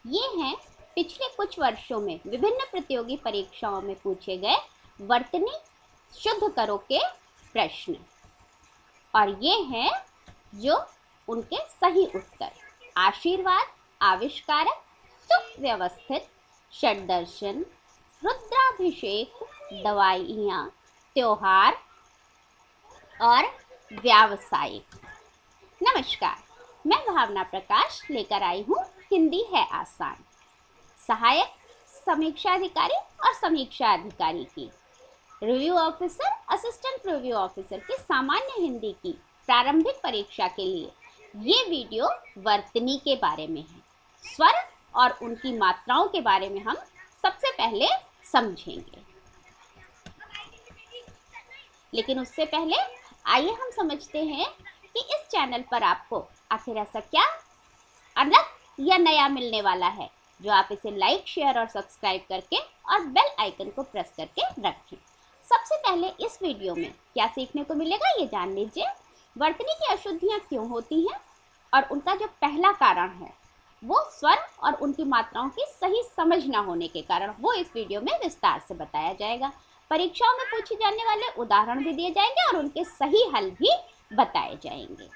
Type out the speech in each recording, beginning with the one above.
ये हैं पिछले कुछ वर्षों में विभिन्न प्रतियोगी परीक्षाओं में पूछे गए वर्तनी शुद्ध करो के प्रश्न, और ये हैं जो उनके सही उत्तर। आशीर्वाद, आविष्कारक, सुव्यवस्थित, षड्दर्शन, रुद्राभिषेक, दवाइयाँ, त्योहार और व्यावसायिक। नमस्कार, मैं भावना प्रकाश लेकर आई हूँ हिंदी है आसान, सहायक समीक्षा अधिकारी और समीक्षा अधिकारी की review officer, assistant review officer की सामान्य हिंदी की प्रारंभिक परीक्षा के लिए ये वीडियो वर्तनी के बारे में है। स्वर और उनकी मात्राओं के बारे में हम सबसे पहले समझेंगे, लेकिन उससे पहले आइए हम समझते हैं कि इस चैनल पर आपको आखिर ऐसा क्या अलग या नया मिलने वाला है जो आप इसे लाइक, शेयर और सब्सक्राइब करके और बेल आइकन को प्रेस करके रखें। सबसे पहले इस वीडियो में क्या सीखने को मिलेगा ये जान लीजिए। वर्तनी की अशुद्धियाँ क्यों होती हैं और उनका जो पहला कारण है वो स्वर और उनकी मात्राओं की सही समझ ना होने के कारण, वो इस वीडियो में विस्तार से बताया जाएगा। परीक्षाओं में पूछे जाने वाले उदाहरण भी दिए जाएंगे और उनके सही हल भी बताए जाएंगे।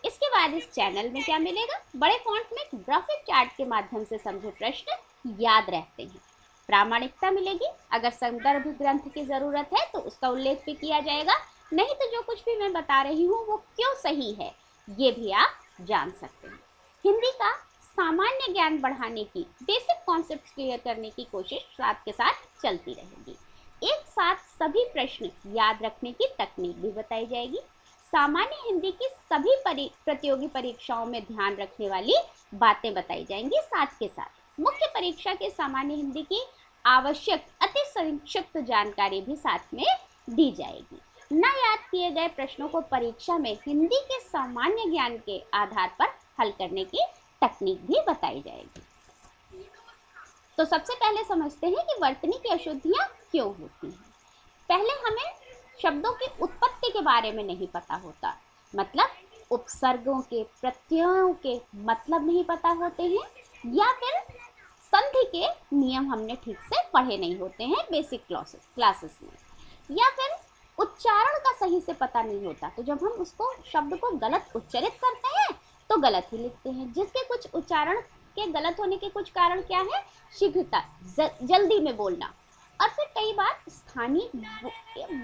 इसके बाद इस चैनल में क्या मिलेगा, बड़े फॉन्ट में ग्राफिक चार्ट के माध्यम से समझे प्रश्न याद रहते हैं। प्रामाणिकता मिलेगी, अगर संदर्भ ग्रंथ की जरूरत है तो उसका उल्लेख भी किया जाएगा, नहीं तो जो कुछ भी मैं बता रही हूँ वो क्यों सही है ये भी आप जान सकते हैं। हिंदी का सामान्य ज्ञान बढ़ाने की, बेसिक कॉन्सेप्ट्स क्लियर करने की कोशिश साथ के साथ चलती रहेगी। एक साथ सभी प्रश्न याद रखने की तकनीक भी बताई जाएगी। सामान्य हिंदी की सभी प्रतियोगी परीक्षाओं में ध्यान रखने वाली बातें बताई जाएंगी। साथ के साथ मुख्य परीक्षा के सामान्य हिंदी की आवश्यक अति संक्षिप्त जानकारी भी साथ में दी जाएगी। न याद किए गए प्रश्नों को परीक्षा में हिंदी के सामान्य ज्ञान के आधार पर हल करने की तकनीक भी बताई जाएगी। तो सबसे पहले समझते हैं कि वर्तनी की अशुद्धियां क्यों होती हैं। पहले हमें शब्दों की उत्पत्ति के बारे में नहीं पता होता, मतलब उपसर्गों के, प्रत्ययों के मतलब नहीं पता होते हैं, या फिर संधि के नियम हमने ठीक से पढ़े नहीं होते हैं बेसिक क्लासेस में, या फिर उच्चारण का सही से पता नहीं होता, तो जब हम उसको शब्द को गलत उच्चारित करते हैं तो गलत ही लिखते हैं। जिसके कुछ उच्चारण के गलत होने के कुछ कारण क्या है, शीघ्रता, जल्दी में बोलना, और फिर कई बार स्थानीय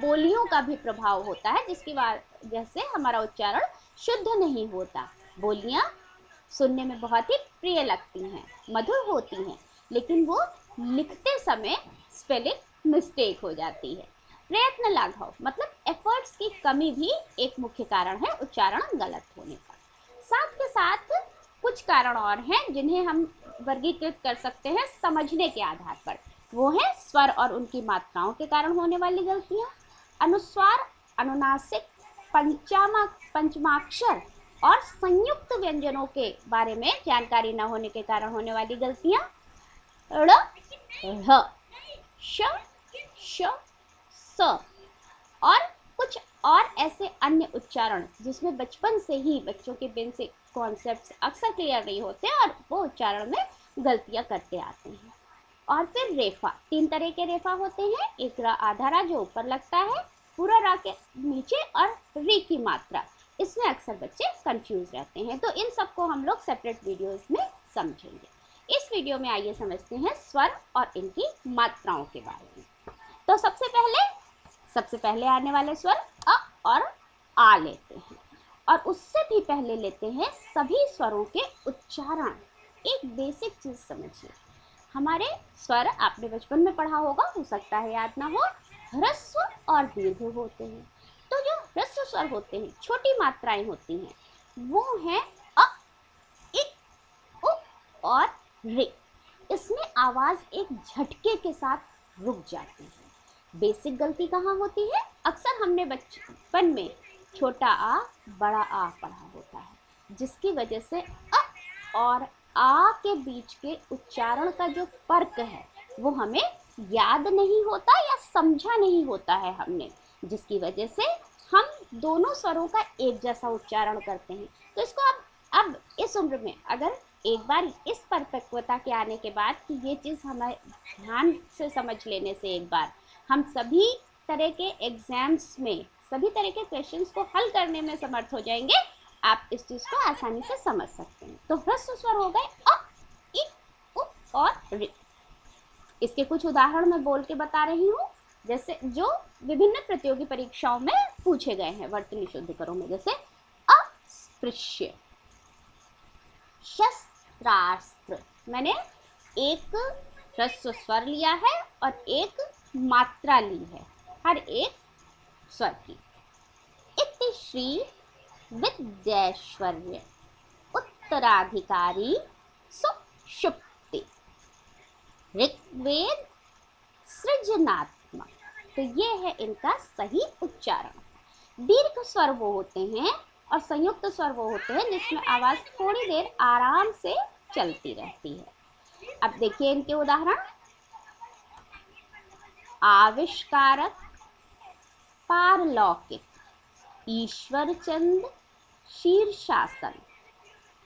बोलियों का भी प्रभाव होता है जिसकी वजह से हमारा उच्चारण शुद्ध नहीं होता। बोलियां सुनने में बहुत ही प्रिय लगती हैं, मधुर होती हैं, लेकिन वो लिखते समय स्पेलिंग मिस्टेक हो जाती है। प्रयत्न लाघव मतलब एफर्ट्स की कमी भी एक मुख्य कारण है उच्चारण गलत होने का। साथ के साथ कुछ कारण और हैं जिन्हें हम वर्गीकृत कर सकते हैं समझने के आधार पर। वो है स्वर और उनकी मात्राओं के कारण होने वाली गलतियां, अनुस्वार, अनुनासिक, पंचमाक्षर और संयुक्त व्यंजनों के बारे में जानकारी न होने के कारण होने वाली गलतियां, ड़, ढ़, श, श, स, और कुछ और ऐसे अन्य उच्चारण जिसमें बचपन से ही बच्चों के बेसिक कॉन्सेप्ट्स अक्सर क्लियर नहीं होते और वो उच्चारण में गलतियां करते आते हैं। और फिर रेफा, 3 तरह के रेफा होते हैं। एक रा, आधा रा जो ऊपर लगता है, पूरा रा के नीचे, और री की मात्रा, इसमें अक्सर बच्चे कंफ्यूज रहते हैं। तो इन सबको हम लोग सेपरेट वीडियोस में समझेंगे। इस वीडियो में आइए समझते हैं स्वर और इनकी मात्राओं के बारे में। तो सबसे पहले आने वाले स्वर अ और आ लेते हैं, और उससे भी पहले लेते हैं सभी स्वरों के उच्चारण। एक बेसिक चीज समझिए, हमारे स्वर आपने बचपन में पढ़ा होगा, हो सकता है याद ना हो, ह्रस्व और दीर्घ होते हैं। तो जो ह्रस्व स्वर होते हैं, छोटी मात्राएं होती हैं, वो हैं अ, इ, उ और रे। इसमें आवाज एक झटके के साथ रुक जाती है। बेसिक गलती कहाँ होती है, अक्सर हमने बचपन में छोटा आ बड़ा आ पढ़ा होता है, जिसकी वजह से अ और आ के बीच के उच्चारण का जो फर्क है वो हमें याद नहीं होता या समझा नहीं होता है हमने, जिसकी वजह से हम दोनों स्वरों का एक जैसा उच्चारण करते हैं। तो इसको अब इस उम्र में अगर एक बार इस परिपक्वता के आने के बाद कि ये चीज़ हमें ध्यान से समझ लेने से एक बार हम सभी तरह के एग्जाम्स में सभी तरह के क्वेश्चंस को हल करने में समर्थ हो जाएंगे। आप इस चीज़ को आसानी से समझ सकते हैं। तो ह्रस्व स्वर हो गए अ, इ, उ और ऋ। इसके कुछ उदाहरण मैं बोल के बता रही हूँ, जैसे जो विभिन्न प्रतियोगी परीक्षाओं में पूछे गए हैं वर्तनी शुद्धिकरों में, जैसे अस्पृश्य, शस्त्रास्त्र। मैंने एक ह्रस्व स्वर लिया है और एक मात्रा ली है हर एक स्वर की। इति श्री विद्यैश्वर्य उत्तराधिकारी सुषुप्ति। ऋग्वेद सृजनात्मक। तो ये है इनका सही उच्चारण। दीर्घ स्वर वो होते हैं और संयुक्त स्वर वो होते हैं जिसमें आवाज थोड़ी देर आराम से चलती रहती है। अब देखिए इनके उदाहरण। आविष्कारक, पारलौकिक, ईश्वरचंद, शीर्षासन,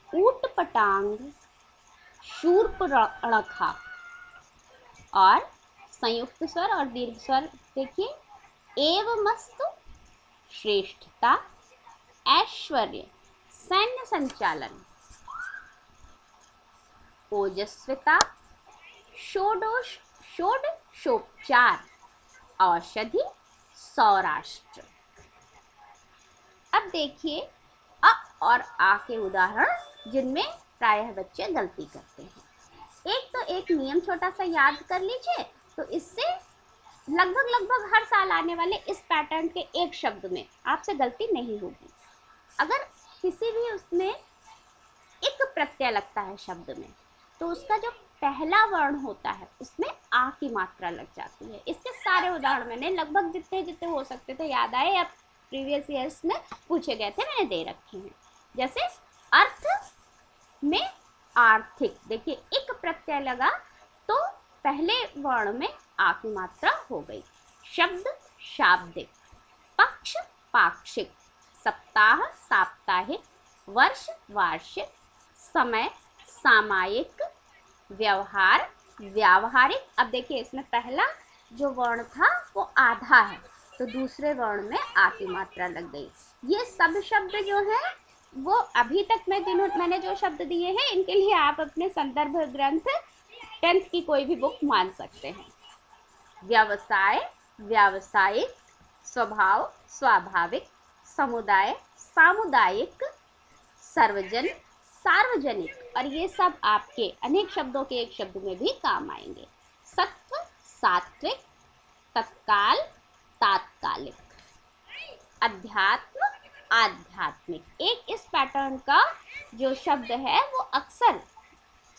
ऊटपटांग, शूर्पणखा। और संयुक्त स्वर और दीर्घ स्वर देखिए। एवमस्तु, श्रेष्ठता, ऐश्वर्य, सैन्य संचालन, ओजस्विता, षोडशोपचार, औषधि, सौराष्ट्र। अब देखिए अ और आ के उदाहरण जिनमें प्रायः बच्चे गलती करते हैं। एक तो एक नियम छोटा सा याद कर लीजिए, तो इससे लगभग हर साल आने वाले इस पैटर्न के एक शब्द में आपसे गलती नहीं होगी। अगर किसी भी उसमें एक प्रत्यय लगता है शब्द में, तो उसका जो पहला वर्ण होता है उसमें आ की मात्रा लग जाती है। इसके सारे उदाहरण मैंने लगभग जितने हो सकते थे याद आए या प्रीवियस ईयर्स में पूछे गए थे मैंने दे रखे हैं। जैसे अर्थ में आर्थिक, देखिए एक प्रत्यय लगा तो पहले वर्ण में आ की मात्रा हो गई। शब्द शाब्दिक, पक्ष पाक्षिक, सप्ताह साप्ताहिक, वर्ष वार्षिक, समय सामायिक, व्यवहार व्यावहारिक। अब देखिए इसमें पहला जो वर्ण था वो आधा है, तो दूसरे वर्ण में आ की मात्रा लग गई। ये सब शब्द जो है वो अभी तक मैंने जो शब्द दिए हैं इनके लिए आप अपने संदर्भ ग्रंथ 10th की कोई भी बुक मान सकते हैं। व्यवसाय व्यावसायिक, स्वभाव स्वाभाविक, समुदाय सामुदायिक, सर्वजन सार्वजनिक। और ये सब आपके अनेक शब्दों के एक शब्द में भी काम आएंगे। सत्व सात्विक, तत्काल तात्कालिक, अध्यात्म आध्यात्मिक। एक इस पैटर्न का जो शब्द है वो अक्सर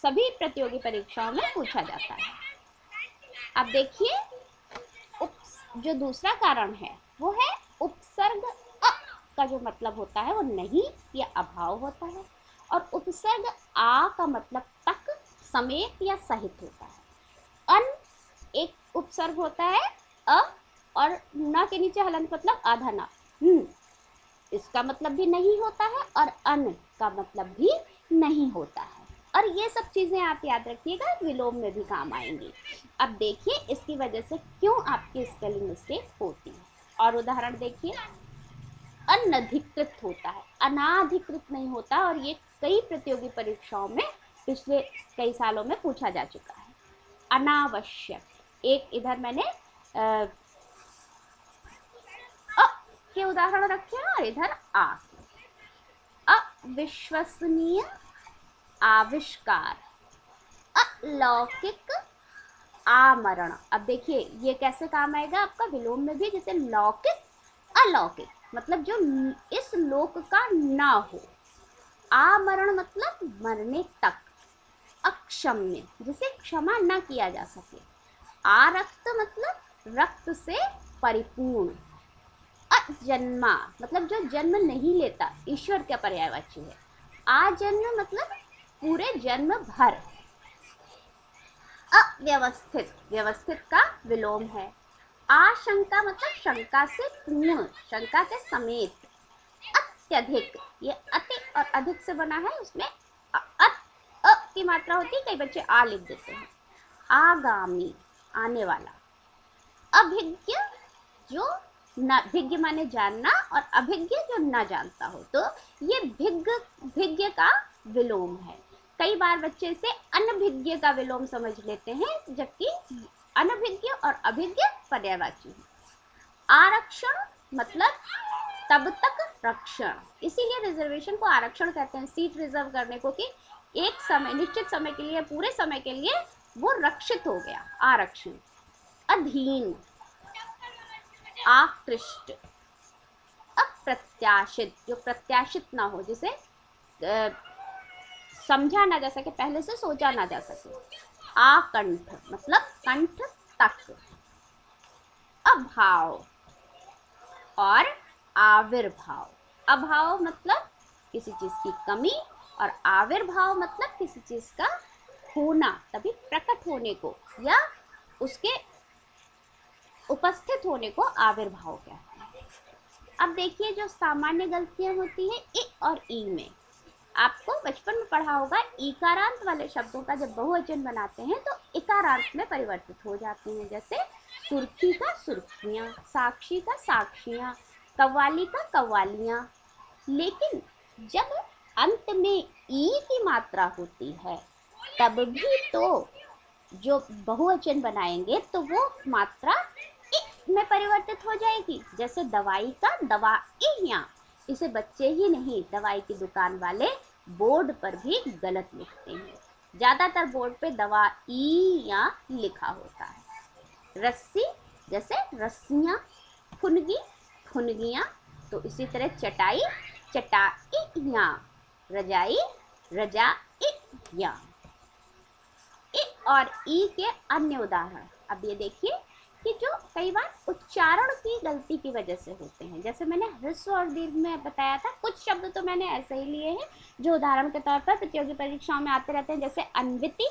सभी प्रतियोगी परीक्षाओं में पूछा जाता है। अब देखिए जो दूसरा कारण है वो है उपसर्ग अ का जो मतलब होता है वो नहीं या अभाव होता है, और उपसर्ग आ का मतलब तक, समेत या सहित होता है। अन एक उपसर्ग होता है अ और न के नीचे हलंत मतलब आधा ना, इसका मतलब भी नहीं होता है, और अन का मतलब भी नहीं होता है। और ये सब चीजें आप याद रखिएगा, विलोम में भी काम आएंगी। अब देखिए इसकी वजह से क्यों आपकी स्पेलिंग मिस्टेक होती है। और उदाहरण देखिए। अनधिकृत होता है, अनाधिकृत नहीं होता, और ये कई प्रतियोगी परीक्षाओं में पिछले कई सालों में पूछा जा चुका है। अनावश्यक, एक इधर मैंने के उदाहरण रखे हैं और इधर आ। अविश्वसनीय, आविष्कार, अलौकिक, आमरण। अब देखिए ये कैसे काम आएगा आपका विलोम में भी, जैसे लौकिक अलौकिक मतलब जो इस लोक का ना हो, आमरण मतलब मरने तक, अक्षम्य जिसे क्षमा ना किया जा सके, आरक्त मतलब रक्त से परिपूर्ण, अजन्मा मतलब जो जन्म नहीं लेता, ईश्वर का पर्यायवाची है, आजन्म मतलब पूरे जन्म भर, अव्यवस्थित व्यवस्थित का विलोम है, आशंका मतलब शंका से पूर्ण, शंका के समेत, अत्यधिक ये अति और अधिक से बना है, उसमें की मात्रा होती है, कई बच्चे आ लिख देते हैं। आगामी, आने वाला। अभिज्ञ, जो न, भिज्ञ माने जानना, और अभिज्ञ जो न जानता हो, तो ये भिज्ञ का विलोम है। कई बार बच्चे इसे अनभिज्ञ का विलोम समझ लेते हैं, जबकि अनभिज्ञ और अभिज्ञ पर्यायवाची है। आरक्षण मतलब तब तक रक्षण, इसीलिए रिजर्वेशन को आरक्षण कहते हैं, सीट रिजर्व करने को, कि एक समय, निश्चित समय के लिए, पूरे समय के लिए वो रक्षित हो गया, आरक्षण। अधीन, आकृष्ट। अप्रत्याशित, जो प्रत्याशित ना हो, जिसे समझा ना जा सके, पहले से सोचा ना जा सके। आकंठ मतलब कंठ तक। अभाव और आविर्भाव। अभाव मतलब किसी चीज की कमी, और आविर्भाव मतलब किसी चीज का होना, तभी प्रकट होने को या उसके उपस्थित होने को आविर्भाव कहते हैं। अब देखिए, जो सामान्य गलतियां होती है ए और ई में, आपको बचपन में पढ़ा होगा, इकारांत वाले शब्दों का जब बहुवचन बनाते हैं तो इकारांत में परिवर्तित हो जाते हैं, जैसे सुर्खी का सुर्खियां, साक्षी का साक्षियां, कव्वाली का कव्वालियां। लेकिन जब अंत में ई की मात्रा होती है, तब भी तो जो बहुवचन बनाएंगे तो वो मात्रा इ में परिवर्तित हो जाएगी। जैसे दवाई का दवाइयां, इसे बच्चे ही नहीं, दवाई की दुकान वाले बोर्ड पर भी गलत लिखते हैं, ज्यादातर बोर्ड पे दवाइयां लिखा होता है। रस्सी, जैसे रस्सियां। फुनगी, फुनगियां। तो इसी तरह चटाई, चटाइयां। रजाई, रजाइयां। ए और ई के अन्य उदाहरण। अब ये देखिए कि जो कई बार उच्चारण की गलती की वजह से होते हैं, जैसे मैंने ह्रस्व और दीर्घ में बताया था, कुछ शब्द तो मैंने ऐसे ही लिए हैं जो उदाहरण के तौर पर प्रतियोगी परीक्षाओं में आते रहते हैं, जैसे अनविति।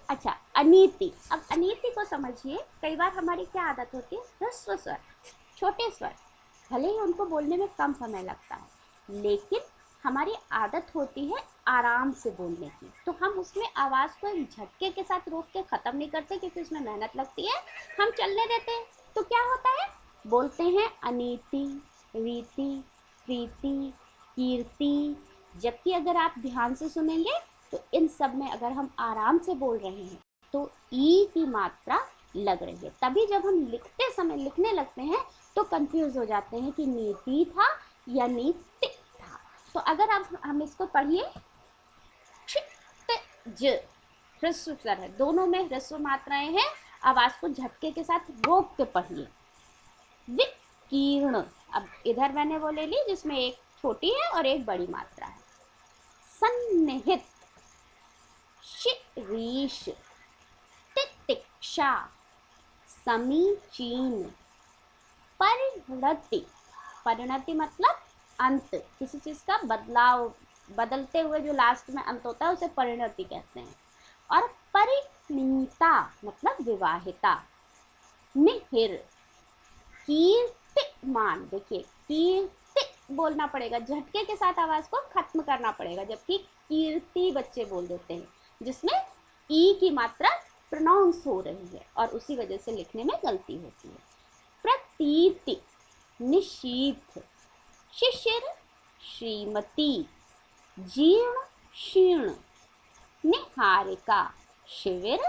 अच्छा, अनीति। अब अनीति को समझिए, कई बार हमारी क्या आदत होती है, ह्रस्व स्वर, छोटे स्वर, भले ही उनको बोलने में कम समय लगता है, लेकिन हमारी आदत होती है आराम से बोलने की, तो हम उसमें आवाज़ को एक झटके के साथ रोक के ख़त्म नहीं करते, क्योंकि उसमें मेहनत लगती है, हम चलने देते हैं। तो क्या होता है, बोलते हैं अनीति, रीति, प्रीति, कीर्ति। जबकि अगर आप ध्यान से सुनेंगे तो इन सब में अगर हम आराम से बोल रहे हैं तो ई की मात्रा लग रही है, तभी जब हम लिखते समय लिखने लगते हैं तो कंफ्यूज हो जाते हैं कि नीति था या नीति था। तो अगर आप हम इसको पढ़िए, ज ह्रस्व स्वर है, दोनों में ह्रस्व मात्राएं हैं, आवाज को झटके के साथ रोक के पढ़िए। विकीर्ण, अब इधर मैंने वो ले ली जिसमें एक छोटी है और एक बड़ी मात्रा है। सन्निहित, शिरीष, तितिक्षा, समीचीन। परिणति, परिणति मतलब अंत, किसी चीज का बदलाव, बदलते हुए जो लास्ट में अंत होता है उसे परिणति कहते हैं। और परिणीता मतलब विवाहिता। मिहिर, कीर्तिमान। देखिए, कीर्ति बोलना पड़ेगा, झटके के साथ आवाज को खत्म करना पड़ेगा, जबकि कीर्ति बच्चे बोल देते हैं, जिसमें ई की मात्रा प्रोनाउंस हो रही है और उसी वजह से लिखने में गलती होती है। प्रतीति, निशीथ, शिशिर, श्रीमती, जीर्ण, शीर्ण, निहारिका, शिविर,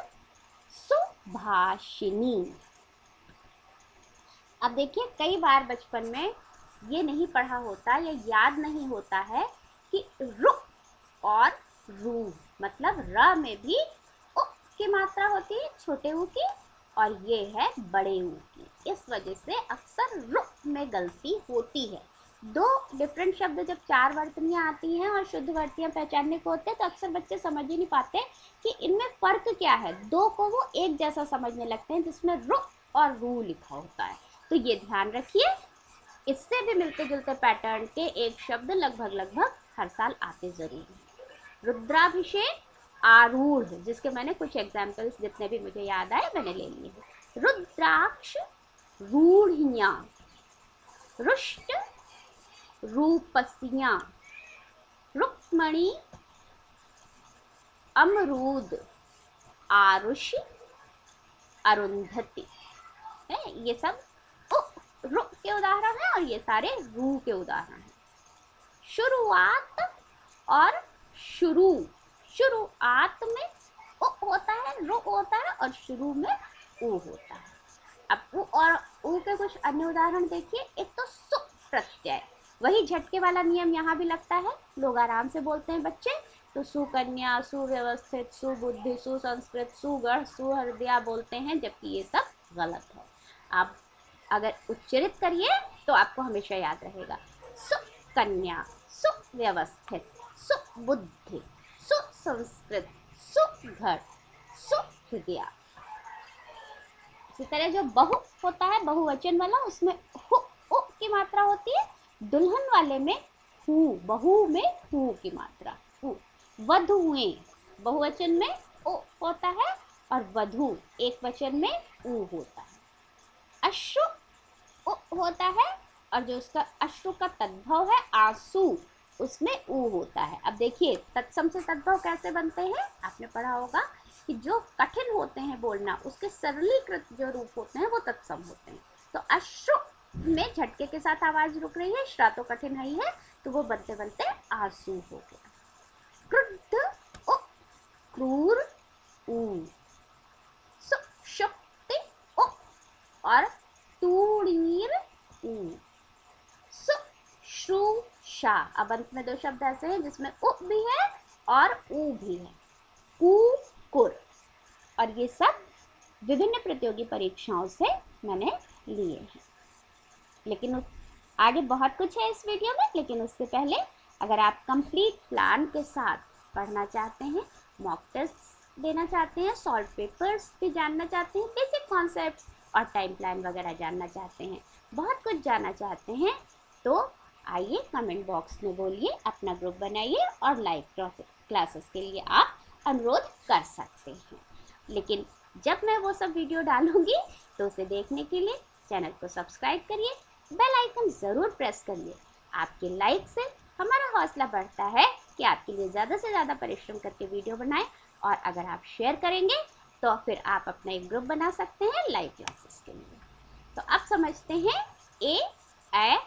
सुभाषिनी। अब देखिए, कई बार बचपन में ये नहीं पढ़ा होता या याद नहीं होता है कि रु और रू मतलब र में भी उ की मात्रा होती है, छोटे ऊ की, और ये है बड़े ऊ की। इस वजह से अक्सर रु में गलती होती है। दो डिफरेंट शब्द जब चार वर्तनियाँ आती हैं और शुद्ध वर्तियाँ पहचानने को होते हैं तो अक्सर बच्चे समझ ही नहीं पाते कि इनमें फ़र्क क्या है। दो को वो एक जैसा समझने लगते हैं जिसमें रु और रू लिखा होता है। तो ये ध्यान रखिए। इससे भी मिलते जुलते पैटर्न के एक शब्द लगभग हर साल आते जरूर हैं। रुद्राभिषेक, आरूढ़, जिसके मैंने कुछ एग्जाम्पल्स जितने भी मुझे याद आए मैंने ले लिए हैं। रुद्राक्ष, रूढ़ियाँ। रुष्ट, रूपसियाँ। रुक्मणी, अमरूद, आरुषि, अरुंधति है। ये सब रु के उदाहरण हैं और ये सारे रू के उदाहरण हैं। शुरुआत और शुरू, शुरुआत में उ होता है, रु होता है और शुरू में उ होता है। अब उ और उ के कुछ अन्य उदाहरण देखिए। एक तो सु प्रत्यय, वही झटके वाला नियम यहाँ भी लगता है, लोग आराम से बोलते हैं बच्चे। तो सुकन्या, सुव्यवस्थित, सुबुद्धि, सुसंस्कृत, सुगढ़, सुहृदया बोलते हैं, जबकि ये सब गलत है। आप अगर उच्चरित करिए तो आपको हमेशा याद रहेगा। सुकन्या, सुव्यवस्थित, सुबुद्धि, सुसंस्कृत, सुघड़, सुहृदया। इसी तरह जो बहु होता है, बहुवचन वाला, उसमें हु उ की मात्रा होती है। दुल्हन वाले में हु, बहु में हु की मात्रा हु। वधुएं, बहुवचन में उ होता है और वधु एक वचन में उ होता है। अश्रु उ होता है और जो उसका अश्रु का तद्भव है आंसू, उसमें उ होता है। अब देखिए तत्सम से तद्भव कैसे बनते हैं, आपने पढ़ा होगा कि जो कठिन होते हैं बोलना, उसके सरलीकृत जो रूप होते हैं वो तत्सम होते हैं। तो अश्रु में झटके के साथ आवाज रुक रही है, श्रा तो कठिन ही है, तो वो बनते बनते आंसू हो गया। क्रुद्ध उ, क्रूर उ, सुषुप्ति उ और तूणीर उ, सुश्रूषा। अब अंत में दो शब्द ऐसे हैं जिसमें उ भी है और उ भी है, कुकुर। और ये सब विभिन्न प्रतियोगी परीक्षाओं से मैंने लिए हैं। लेकिन आगे बहुत कुछ है इस वीडियो में, लेकिन उससे पहले अगर आप कंप्लीट प्लान के साथ पढ़ना चाहते हैं, मॉक टेस्ट देना चाहते हैं, सॉल्व पेपर्स भी जानना चाहते हैं, बेसिक कॉन्सेप्ट्स और टाइम प्लान वगैरह जानना चाहते हैं, बहुत कुछ जानना चाहते हैं, तो आइए कमेंट बॉक्स में बोलिए, अपना ग्रुप बनाइए और लाइव क्लासेस के लिए आप अनुरोध कर सकते हैं। लेकिन जब मैं वो सब वीडियो डालूंगी तो उसे देखने के लिए चैनल को सब्सक्राइब करिए, बेल आइकन ज़रूर प्रेस करिए। आपके लाइक से हमारा हौसला बढ़ता है कि आपके लिए ज़्यादा से ज़्यादा परिश्रम करके वीडियो बनाएं, और अगर आप शेयर करेंगे तो फिर आप अपना एक ग्रुप बना सकते हैं लाइव क्लासेस के लिए। तो अब समझते हैं ए, ऐ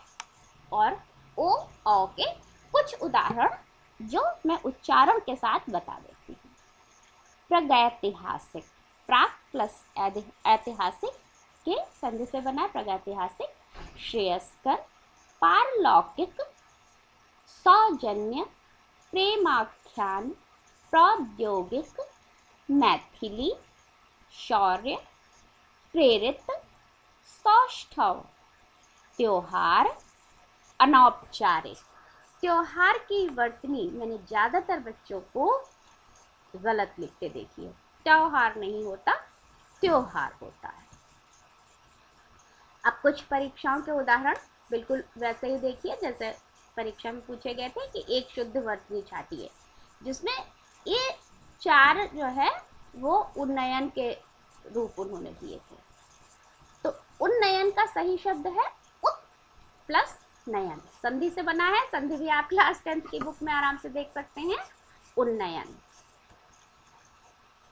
और ओ, औ के कुछ उदाहरण जो मैं उच्चारण के साथ बता देती हूँ। प्रागैतिहासिक, प्राक प्लस ऐतिहासिक के संधि से बना प्रागैतिहासिक। श्रेयस्कर, पारलौकिक, सौजन्य, प्रेमाख्यान, प्रौद्योगिक, मैथिली, शौर्य, प्रेरित, सौष्ठव, त्योहार, अनौपचारिक। त्योहार की वर्तनी मैंने ज़्यादातर बच्चों को गलत लिखते देखी है, त्योहार नहीं होता, त्योहार होता है। अब कुछ परीक्षाओं के उदाहरण बिल्कुल वैसे ही देखिए जैसे परीक्षा में पूछे गए थे कि एक शुद्ध वर्तनी छाटिए, जिसमें ये चार जो है वो उन्नयन के रूप उन्होंने दिए थे। तो उन्नयन का सही शब्द है उत प्लस नयन, संधि से बना है, संधि भी आप क्लास 10th की बुक में आराम से देख सकते हैं, उन्नयन।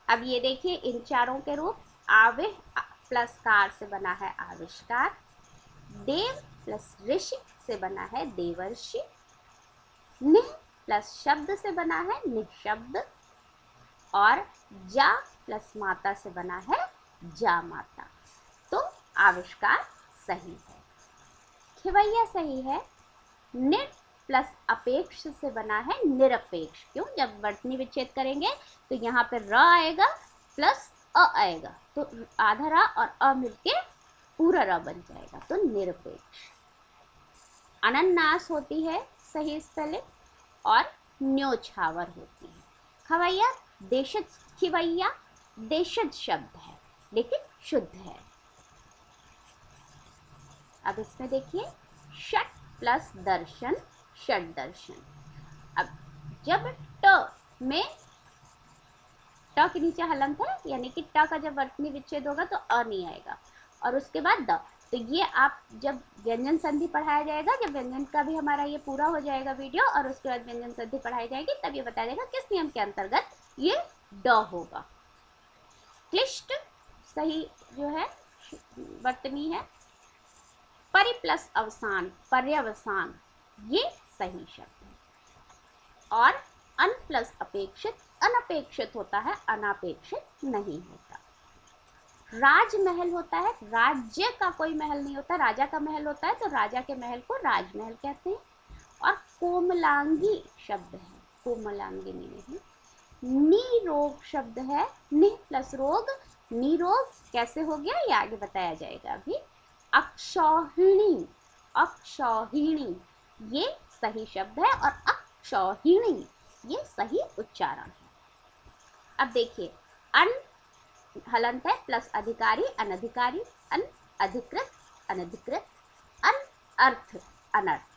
अब ये देखिए इन चारों के रूप, आविह प्लस कार से बना है आविष्कार, देव प्लस ऋषि से बना है देवर्षि, निह प्लस शब्द से बना है निःशब्द, और जा प्लस माता से बना है जा माता। तो आविष्कार सही है। खिवैया सही है। निर प्लस अपेक्ष से बना है निरपेक्ष। क्यों? जब वर्तनी विच्छेद करेंगे तो यहाँ पे र आएगा प्लस अ आएगा, तो आधा र और अ मिलके पूरा र बन जाएगा, तो निरपेक्ष। अनन्नास होती है सही स्पेलिंग, और न्योछावर होती है। खवैया देशज, खिवैया देशज शब्द है लेकिन शुद्ध है। अब इसमें देखिए षट प्लस दर्शन, षट दर्शन। अब जब ट में ट के नीचे हलंत है, यानी कि ट का जब वर्तनी विच्छेद होगा तो अ नहीं आएगा, और उसके बाद द। तो ये आप जब व्यंजन संधि पढ़ाया जाएगा, जब व्यंजन का भी हमारा ये पूरा हो जाएगा वीडियो और उसके बाद व्यंजन संधि पढ़ाई जाएगी, तब ये बता देगा किस नियम के अंतर्गत ये ड होगा। क्लिष्ट सही जो है वर्तनी है। परि प्लस अवसान, पर्यवसान, ये सही शब्द है। और अन प्लस अपेक्षित, अनपेक्षित होता है, अनापेक्षित नहीं होता। राजमहल होता है, राज्य का कोई महल नहीं होता, राजा का महल होता है, तो राजा के महल को राजमहल कहते हैं। और कोमलांगी शब्द है, कोमलांगिनी नहीं। निरोग शब्द है, निह प्लस रोग, निरोग कैसे हो गया ये आगे बताया जाएगा अभी। अक्षौहिणी, अक्षौहिणी ये सही शब्द है, और अक्षौहिणी ये सही उच्चारण है। अब देखिए, अन हलंत है प्लस अधिकारी, अनधिकारी, अन अधिकृत, अनधिकृत, अन अर्थ, अनर्थ।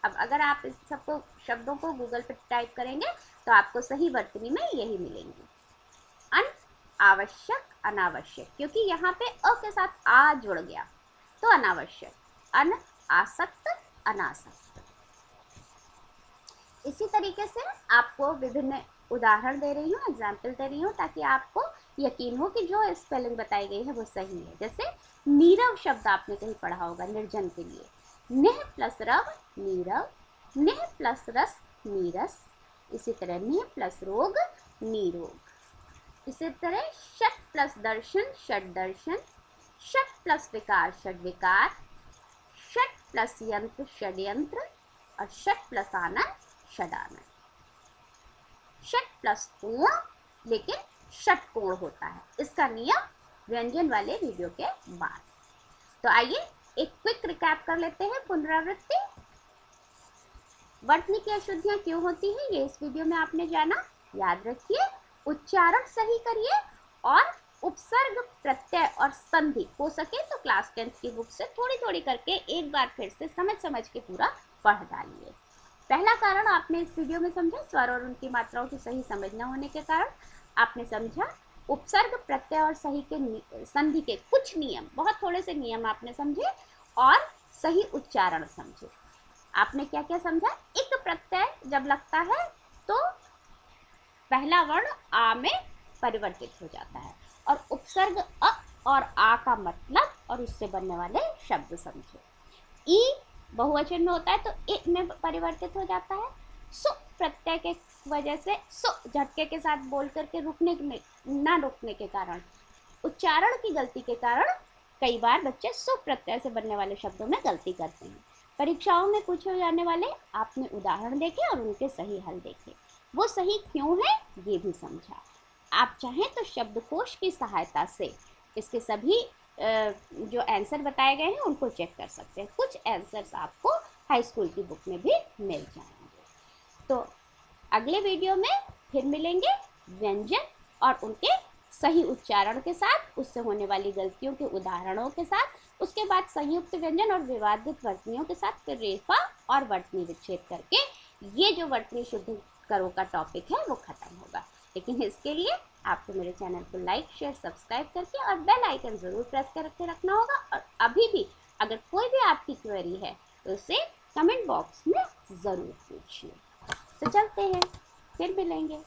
अब अगर आप इस सबको शब्दों को गूगल पे टाइप करेंगे तो आपको सही वर्तनी में यही मिलेंगे। अन आवश्यक, अनावश्यक, क्योंकि यहाँ पे अ के साथ आ जुड़ गया तो अनावश्यक। अन आसक्त, अनासक्त। इसी तरीके से आपको विभिन्न उदाहरण दे रही हूँ, एग्जाम्पल दे रही हूँ, ताकि आपको यकीन हो कि जो स्पेलिंग बताई गई है वो सही है। जैसे नीरव शब्द आपने कहीं पढ़ा होगा निर्जन के लिए, निह प्लस रव, नीरव, निह प्लस रस, नीरस। इसी तरह निह प्लस रोग, नीरोग। इसी तरह षट प्लस दर्शन, षट दर्शन, षट प्लस विकार, षट विकार, षट प्लस यंत्र, षड्यंत्र, और षट प्लस आनंद, षडानंद। षट प्लस कोण, लेकिन षटकोण होता है। इसका नियम व्यंजन वाले वीडियो के बाद। तो आइए एक क्विक रिकैप कर लेते हैं, पुनरावृत्ति। वर्तनी की अशुद्धियां क्यों होती हैं ये इस वीडियो में आपने जाना। याद रखिए, उच्चारण सही करिए, और उपसर्ग, प्रत्यय और संधि हो सके तो क्लास 10th की बुक से थोड़ी थोड़ी करके एक बार फिर से समझ समझ के पूरा पढ़ डालिए। पहला कारण आपने इस वीडियो में समझा, स्वर और उनकी मात्राओं की सही समझ न होने के कारण आपने समझा। उपसर्ग, प्रत्यय और सही के संधि के कुछ नियम, बहुत थोड़े से नियम आपने समझे, और सही उच्चारण समझे। आपने क्या क्या समझा, एक प्रत्यय जब लगता है तो पहला वर्ण आ में परिवर्तित हो जाता है, और उपसर्ग अ और आ का मतलब और उससे बनने वाले शब्द समझे। ई बहुवचन में होता है तो इ में परिवर्तित हो जाता है। सु प्रत्यय के वजह से, सु झटके के साथ बोल करके रुकने में ना रुकने के कारण, उच्चारण की गलती के कारण कई बार बच्चे सु प्रत्यय से बनने वाले शब्दों में गलती करते हैं। परीक्षाओं में पूछे जाने वाले आपने उदाहरण देखे और उनके सही हल देखे, वो सही क्यों है ये भी समझा। आप चाहें तो शब्दकोश की सहायता से इसके सभी जो आंसर बताए गए हैं उनको चेक कर सकते हैं। कुछ आंसर्स आपको हाई स्कूल की बुक में भी मिल जाएंगे। तो अगले वीडियो में फिर मिलेंगे व्यंजन और उनके सही उच्चारण के साथ, उससे होने वाली गलतियों के उदाहरणों के साथ, उसके बाद संयुक्त व्यंजन और विवादित वर्तनियों के साथ फिर रेफा और वर्तनी विच्छेद करके ये जो वर्तनी शुद्ध करो का टॉपिक है वो खत्म होगा। लेकिन इसके लिए आपको मेरे चैनल को लाइक, शेयर, सब्सक्राइब करके और बेल आइकन ज़रूर प्रेस करके रखना होगा। और अभी भी अगर कोई भी आपकी क्वेरी है तो उसे कमेंट बॉक्स में ज़रूर पूछिए। तो चलते हैं, फिर मिलेंगे।